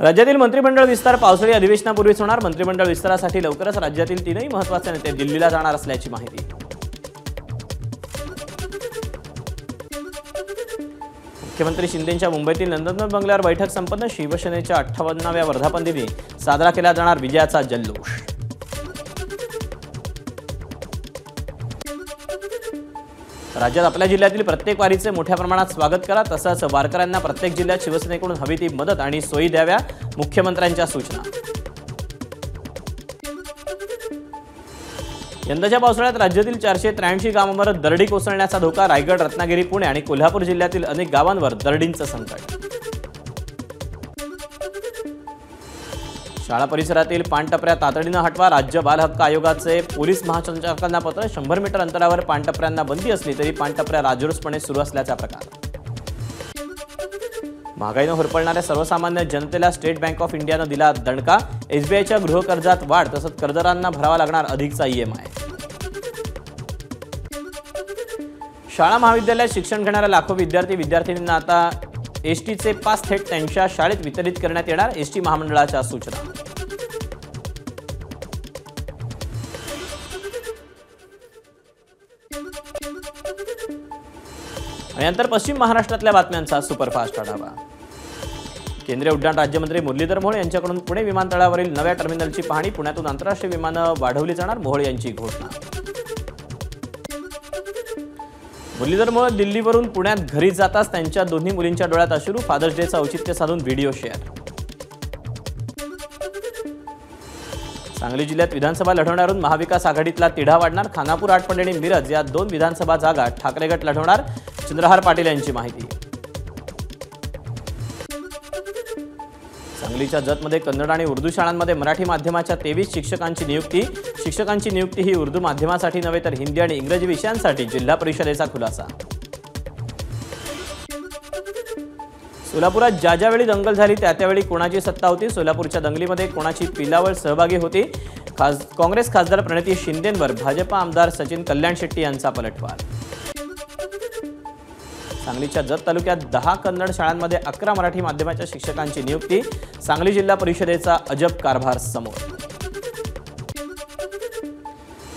राज्यातील मंत्रिमंडळ विस्तार पावसाळी अधिवेशनापूर्वीच होणार। मंत्रिमंडळ विस्तारासाठी लवकरच राज्यातील तीनही महत्त्वाचे नेते दिल्लीला जाणार असल्याची माहिती। मुख्यमंत्री शिंदेंच्या मुंबईतील नंदनवन बंगल्यावर बैठक संपन्न। शिवसेनेच्या 58व्या वर्धापन दिनी साजरा केला जाणार विजयाचा जल्लोष। राज्यात आपल्या जिल्ह्यातील प्रत्येक वारीचे मोठ्या प्रमाणात स्वागत करा, तसंच वारकऱ्यांना प्रत्येक जिल्ह्यात शिवसेनेकडून हवी ती मदत आणि सोयी द्याव्या, मुख्यमंत्र्यांच्या सूचना। यंदाच्या पावसाळ्यात राज्यातील 483 गावांवर दरडी कोसळण्याचा धोका। रायगड, रत्नागिरी, पुणे आणि कोल्हापूर जिल्ह्यातील अनेक गावांवर दरडींचं संकट। शाळा परिसरातील पाणटपऱ्या तातडीनं हटवा। राज्य बाल हक्क आयोगाचे पोलीस महासंचालकांना पत्र। 100 मीटर अंतरावर पाणटपऱ्यांना बंदी असली तरी पाणटपऱ्या राजरोसपणे सुरू असल्याचा प्रकार। महागाईनं होरपळणाऱ्या सर्वसामान्य जनतेला स्टेट बँक ऑफ इंडियानं दिला दणका। एसबीआयच्या गृहकर्जात वाढ, तसंच कर्जदारांना भरावा लागणार अधिकचा ईएमआय। शाळा महाविद्यालयात शिक्षण घेणाऱ्या लाखो विद्यार्थ्यांना आता एसटीचे पास थेट त्यांच्या शाळेत वितरित करण्यात येणार, एसटी महामंडळाच्या सूचना। आणि नंतर पश्चिम महाराष्ट्रातल्या बातम्यांचा सुपरफास्ट आढावा। केंद्रीय उड्डाण राज्यमंत्री मुरलीधर मोहोळ यांच्याकडून पुणे विमानतळावरील नव्या टर्मिनलची पाहणी। पुण्यातून आंतरराष्ट्रीय विमानं वाढवली जाणार, मोहोळ यांची घोषणा। मुरलीधर मोहोळ दिल्लीवरून पुण्यात घरी जाताच त्यांच्या दोन्ही मुलींच्या डोळ्यात अश्रू। फादर्स डेचं औचित्य साधून व्हिडिओ शेअर। सांगली जिल्ह्यात विधानसभा लढवणारून महाविकास आघाडीतला तिढा वाढणार। खानापूर, आटपाडी आणि मिरज या 2 विधानसभा जागा ठाकरे गट लढवणार, चंद्रहार पाटील यांची माहिती। सांगलीच्या जतमध्ये कन्नड आणि उर्दू शाळांमध्ये मराठी माध्यमाच्या 23 शिक्षकांची नियुक्ती। शिक्षकांची नियुक्ती ही उर्दू माध्यमासाठी नव्हे तर हिंदी आणि इंग्रजी विषयांसाठी, जिल्हा परिषदेचा खुलासा। सोलापुरात ज्यावेळी दंगल झाली त्यावेळी कोणाची सत्ता होती? सोलापूरच्या दंगलीमध्ये कोणाची पिलावळ सहभागी होती? काँग्रेस खासदार प्रणिती शिंदेंवर भाजपा आमदार सचिन कल्याण शेट्टी यांचा पलटवार। सांगलीच्या जत तालुक्यात 10 कन्नड शाळांमध्ये 11 मराठी माध्यमाच्या शिक्षकांची नियुक्ती। सांगली जिल्हा परिषदेचा अजब कारभार समोर।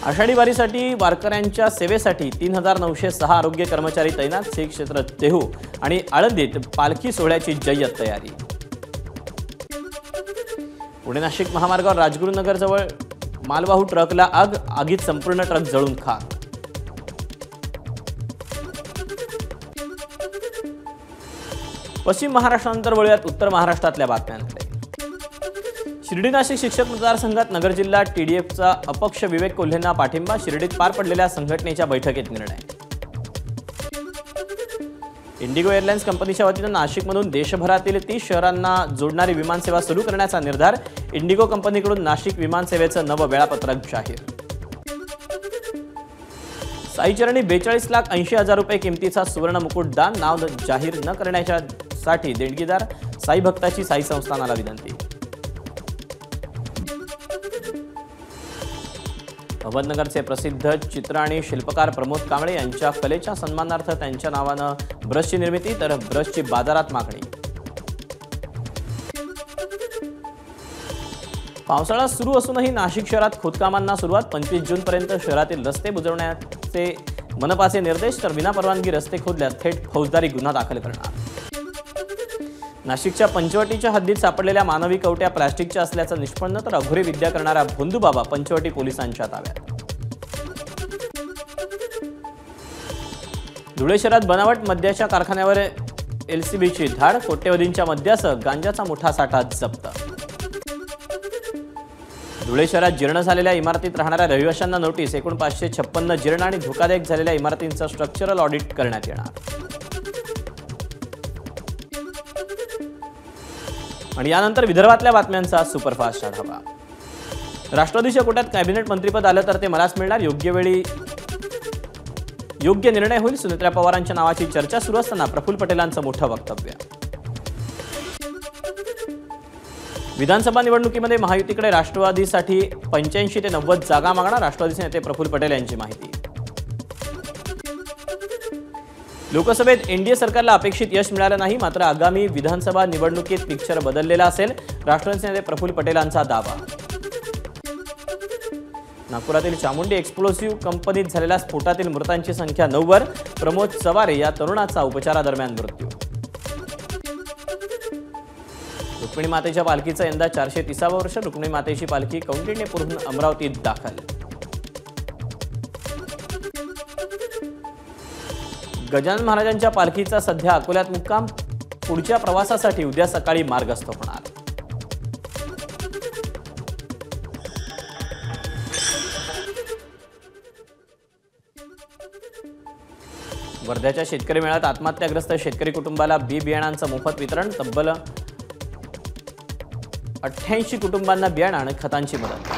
आषाढी वारीसाठी वारकऱ्यांच्या सेवेसाठी 3906 आरोग्य कर्मचारी तैनात। श्री क्षेत्र देहू आणि आळंदीत पालखी सोहळ्याची जय्यत तयारी। पुणे नाशिक महामार्गावर राजगुरुनगरजवळ मालवाहू ट्रकला आग, आगीत संपूर्ण ट्रक जळून खाक। पश्चिम महाराष्ट्रानंतर वळूयात उत्तर महाराष्ट्रातल्या बातम्यांकडे। शिर्डी नाशिक शिक्षक मतदारसंघात नगर जिल्हा टीडीएफचा अपक्ष विवेक कोल्हेंना पाठिंबा। शिर्डीत पार पडलेल्या संघटनेच्या बैठकीत निर्णय। इंडिगो एअरलाइन्स कंपनीच्या वतीनं नाशिकमधून देशभरातील 30 शहरांना जोडणारी विमानसेवा सुरू करण्याचा निर्धार। इंडिगो कंपनीकडून नाशिक विमानसेवेचं नवं वेळापत्रक जाहीर। साईचरणी 42,80,000 रुपये किमतीचा सुवर्ण मुकुट दान। नाव जाहीर न करण्यासाठी देणगीदार साई भक्ताची साई संस्थानाला विनंती। अहमदनगरचे प्रसिद्ध चित्र आणि शिल्पकार प्रमोद कांबळे यांच्या कलेच्या सन्मानार्थ त्यांच्या नावानं ब्रशची निर्मिती, तर ब्रशची बाजारात मागणी। पावसाळा सुरू असूनही नाशिक शहरात खोदकामांना सुरुवात। 25 जूनपर्यंत शहरातील रस्ते बुजवण्याचे मनपाचे निर्देश, तर विनापरवानगी रस्ते खोदल्यास थेट फौजदारी गुन्हा दाखल करणार। नाशिकच्या पंचवटीच्या हद्दीत सापडलेल्या मानवी कवट्या प्लास्टिकच्या असल्याचं निष्पन्न, तर अघोरी विद्या करणारा भोंदूबाबा पंचवटी पोलिसांच्या ताब्यात। धुळे शहरात बनावट मद्याच्या कारखान्यावर एलसीबीची धाड। कोट्यवधींच्या मद्यासह गांजाचा मोठा साठा जप्त। धुळे शहरात जीर्ण झालेल्या इमारतीत राहणाऱ्या रहिवाशांना नोटीस। एकूण 556 जीर्ण आणि धोकादायक झालेल्या इमारतींचं स्ट्रक्चरल ऑडिट करण्यात येणार। आणि यानंतर विदर्भातल्या बातम्यांचा सुपरफास्ट आढावा। राष्ट्रवादीच्या कोट्यात कॅबिनेट मंत्रिपद आलं तर ते मलाच मिळणार। योग्य निर्णय होईल। सुनेत्रा पवारांच्या नावाची चर्चा सुरू असताना प्रफुल्ल पटेलांचं मोठं वक्तव्य। विधानसभा निवडणुकीमध्ये महायुतीकडे राष्ट्रवादीसाठी 85 ते 90 जागा मागणार। राष्ट्रवादीचे नेते प्रफुल्ल पटेल यांची माहिती। लोकसभेत एनडीए सरकारला अपेक्षित यश मिळालं नाही, मात्र आगामी विधानसभा निवडणुकीत पिक्चर बदललेला असेल, राष्ट्रवादीचे नेते प्रफुल्ल पटेलांचा दावा. नागपुरातील चामुंडी एक्सप्लोसिव्ह कंपनीत झालेल्या स्फोटातील मृतांची संख्या 9 वर. प्रमोद चवारे या तरुणाचा उपचारादरम्यान मृत्यू. रुक्मिणी मातेच्या पालखीचं यंदा 430वे वर्ष. रुक्मिणी मातेची पालखी कौंडिण्यपूरहून अमरावतीत दाखल. गजानन महाराजांच्या पालखीचा सध्या अकोल्यात मुक्काम. पुढच्या प्रवासासाठी उद्या सकाळी मार्गस्थ होणार. वर्ध्याच्या शेतकरी मेळ्यात आत्महत्याग्रस्त शेतकरी कुटुंबाला बी बियाणांचं मोफत वितरण. तब्बल 88 कुटुंबांना बियाणं आणि खतांची मदत.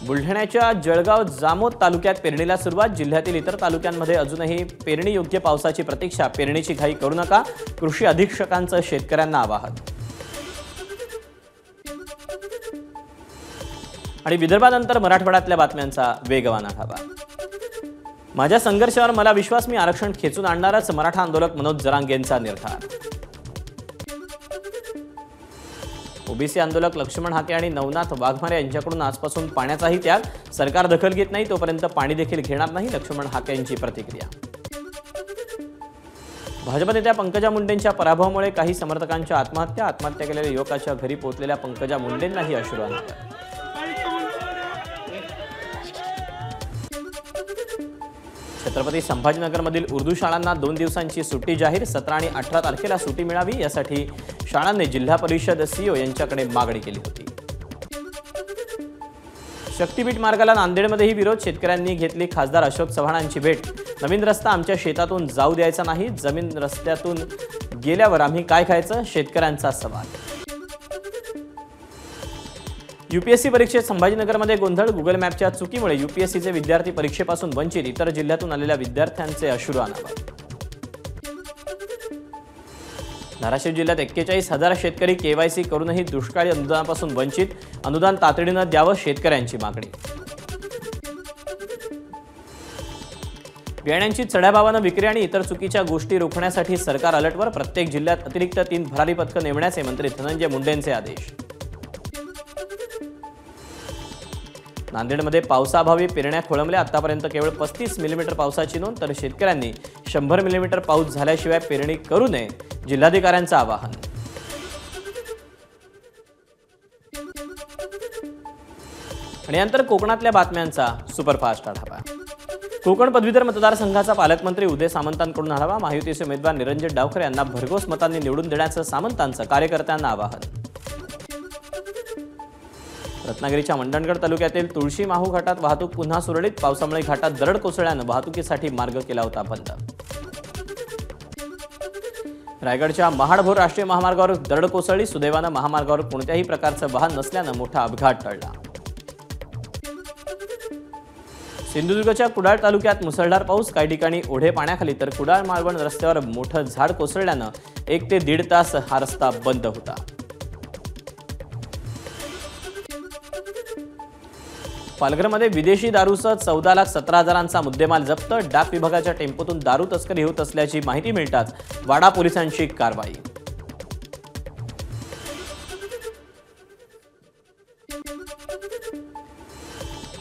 बुलढाण्याच्या जळगाव जामोद तालुक्यात पेरणीला सुरुवात. जिल्ह्यातील इतर तालुक्यांमध्ये अजूनही पेरणी योग्य पावसाची प्रतीक्षा. पेरणीची घाई करू नका, कृषी अधीक्षकांचं शेतकऱ्यांना आवाहन. आणि विदर्भानंतर मराठवाड्यातल्या बातम्यांचा वेगवान आढावा. माझ्या संघर्षावर मला विश्वास, मी आरक्षण खेचून आणणारच. मराठा आंदोलक मनोज जरांगेंचा निर्धार. ओबीसी आंदोलक लक्ष्मण हाके आणि नवनाथ वाघमारे यांच्याकडून आजपासून पाण्याचाही त्याग. सरकार दखल घेत नाही तोपर्यंत पाणी देखील घेणार नाही, लक्ष्मण हाके यांची प्रतिक्रिया. भाजप नेत्या पंकजा मुंडेंच्या पराभवामुळे काही समर्थकांच्या आत्महत्या केलेल्या युवकाच्या घरी पोहोचलेल्या पंकजा मुंडेंनाही अश्रुआंजली. छत्रपती संभाजीनगरमधील उर्दू शाळांना 2 दिवसांची सुट्टी जाहीर. 17 आणि 18 तारखेला सुट्टी मिळावी यासाठी शाळांनी जिल्हा परिषद सीईओ यांच्याकडे मागणी केली होती. शक्तीपीठ मार्गाला नांदेडमध्येही विरोध. शेतकऱ्यांनी घेतली खासदार अशोक चव्हाणांची भेट. नवीन रस्ता आमच्या शेतातून जाऊ द्यायचा नाही. जमीन रस्त्यातून गेल्यावर आम्ही काय खायचं, शेतकऱ्यांचा सवाल. यूपीएससी परीक्षेत संभाजीनगरमध्ये गोंधळ. गुगल मॅपच्या चुकीमुळे यूपीएससीचे विद्यार्थी परीक्षेपासून वंचित. इतर जिल्ह्यातून आलेल्या विद्यार्थ्यांचे अश्रू अनावर. धाराशिव जिल्ह्यात 41,000 शेतकरी केवायसी करूनही दुष्काळी अनुदानापासून वंचित. अनुदान तातडीनं द्यावं, शेतकऱ्यांची मागणी. बियाण्यांची चढ्या भावानं विक्री आणि इतर चुकीच्या गोष्टी रोखण्यासाठी सरकार अलर्टवर. प्रत्येक जिल्ह्यात अतिरिक्त 3 भरारी पथकं नेमण्याचे मंत्री धनंजय मुंडेंचे आदेश. नांदेडमध्ये पावसाअभावी पेरण्या खोळंबल्या. आतापर्यंत केवळ 35 मिलीमीटर पावसाची नोंद. तर शेतकऱ्यांनी 100 मिलीमीटर पाऊस झाल्याशिवाय पेरणी करू नये, जिल्हाधिकाऱ्यांचं आवाहन. आणि नंतर कोकणातल्या बातम्यांचा सुपरफास्ट आढावा. कोकण पदवीधर मतदारसंघाचा पालकमंत्री उदय सामंतांकडून आढावा. महायुतीचे उमेदवार निरंजन डावखरे यांना भरघोस मतांनी निवडून देण्याचं सामंतांचं कार्यकर्त्यांना आवाहन. रत्नागिरीच्या मंडणगड तालुक्यातील तुळशी माहू घाटात वाहतूक पुन्हा सुरळीत. पावसामुळे घाटात दरड कोसळल्यानं वाहतुकीसाठी मार्ग केला होता बंद. रायगडच्या महाडभोर राष्ट्रीय महामार्गावर दरड कोसळली. सुदैवानं महामार्गावर कोणत्याही प्रकारचं वाहन नसल्यानं मोठा अपघात टळला. सिंधुदुर्गच्या कुडाळ तालुक्यात मुसळधार पाऊस. काही ठिकाणी ओढे पाण्याखाली. तर कुडाळ मालवण रस्त्यावर मोठं झाड कोसळल्यानं 1 ते 1.5 तास हा रस्ता बंद होता. पालघरमध्ये विदेशी दारूसह 14,17,000चा मुद्देमाल जप्त. डाक विभागाच्या टेम्पोतून दारू तस्करी होत असल्याची माहिती मिळताच वाडा पोलिसांची कारवाई.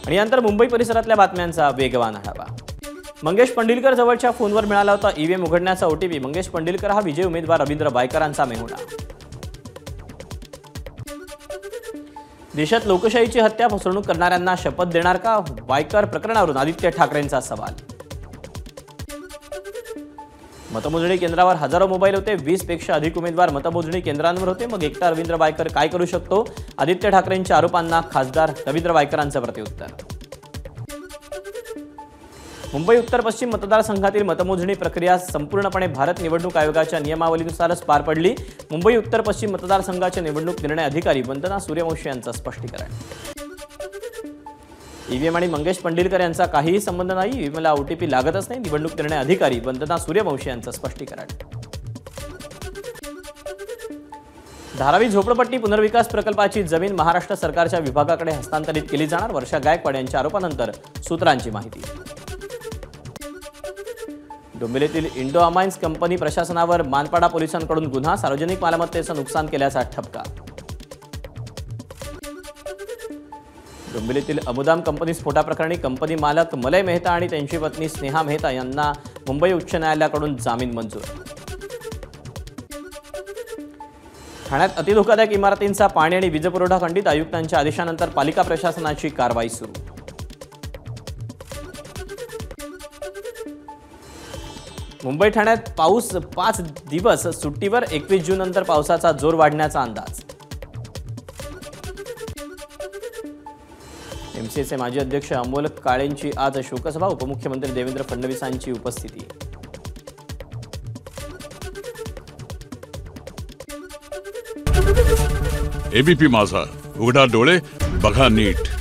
आणि नंतर मुंबई परिसरातल्या बातम्यांचा वेगवान आढावा. मंगेश पंडिलकर जवळच्या फोनवर मिळाला होता ईव्हीएम उघडण्याचा ओटीपी. मंगेश पंडिलकर हा विजयी उमेदवार रवींद्र बायकरांचा मेहुणा. देशात लोकशाहीची हत्या, फसवणूक करणाऱ्यांना शपथ देणार का? बायकर प्रकरणावरून आदित्य ठाकरेंचा सवाल. मतमोजणी केंद्रावर हजारो मोबाईल होते. 20 पेक्षा अधिक उमेदवार मतमोजणी केंद्रांवर होते. मग एकटा रवींद्र बायकर काय करू शकतो? आदित्य ठाकरेंच्या आरोपांना खासदार रवींद्र बायकरांचं प्रत्युत्तर. मुंबई उत्तर पश्चिम मतदारसंघातील मतमोजणी प्रक्रिया संपूर्णपणे भारत निवडणूक आयोगाच्या नियमावलीनुसारच पार पडली. मुंबई उत्तर पश्चिम मतदारसंघाचे निवडणूक निर्णय अधिकारी वंदना सूर्यवंशी यांचं स्पष्टीकरण. ईव्हीएम आणि मंगेश पंडिलकर यांचा काहीही संबंध नाही. ईव्हीएमला ओटीपी लागतच नाही. निवडणूक निर्णय अधिकारी वंदना सूर्यवंशी यांचं स्पष्टीकरण. धारावी झोपडपट्टी पुनर्विकास प्रकल्पाची जमीन महाराष्ट्र सरकारच्या विभागाकडे हस्तांतरित केली जाणार. वर्षा गायकवाड यांच्या आरोपानंतर सूत्रांची माहिती. डोंबिवलीतील इंडो अमाइन्स कंपनी प्रशासनावर मानपाडा पोलिसांकडून गुन्हा, सार्वजनिक मालमत्तेचं नुकसान केल्याचा ठपका. डोंबिवलीतील अमुदाम कंपनी स्फोटाप्रकरणी कंपनी मालक मलय मेहता आणि त्यांची पत्नी स्नेहा मेहता यांना मुंबई उच्च न्यायालयाकडून जामीन मंजूर. ठाण्यात अतिधोकादायक इमारतींचा पाणी आणि वीज पुरवठा खंडित, आयुक्तांच्या आदेशानंतर पालिका प्रशासनाची कारवाई सुरू. मुंबई ठाण्यात पाऊस 5 दिवस सुट्टीवर, 21 जून नंतर पावसाचा जोर वाढण्याचा अंदाज. एमसीएचे माजी अध्यक्ष अमोल काळेंची आज शोकसभा, उपमुख्यमंत्री देवेंद्र फडणवीसांची उपस्थिती. एबीपी माझा, उघडा डोळे बघा नीट.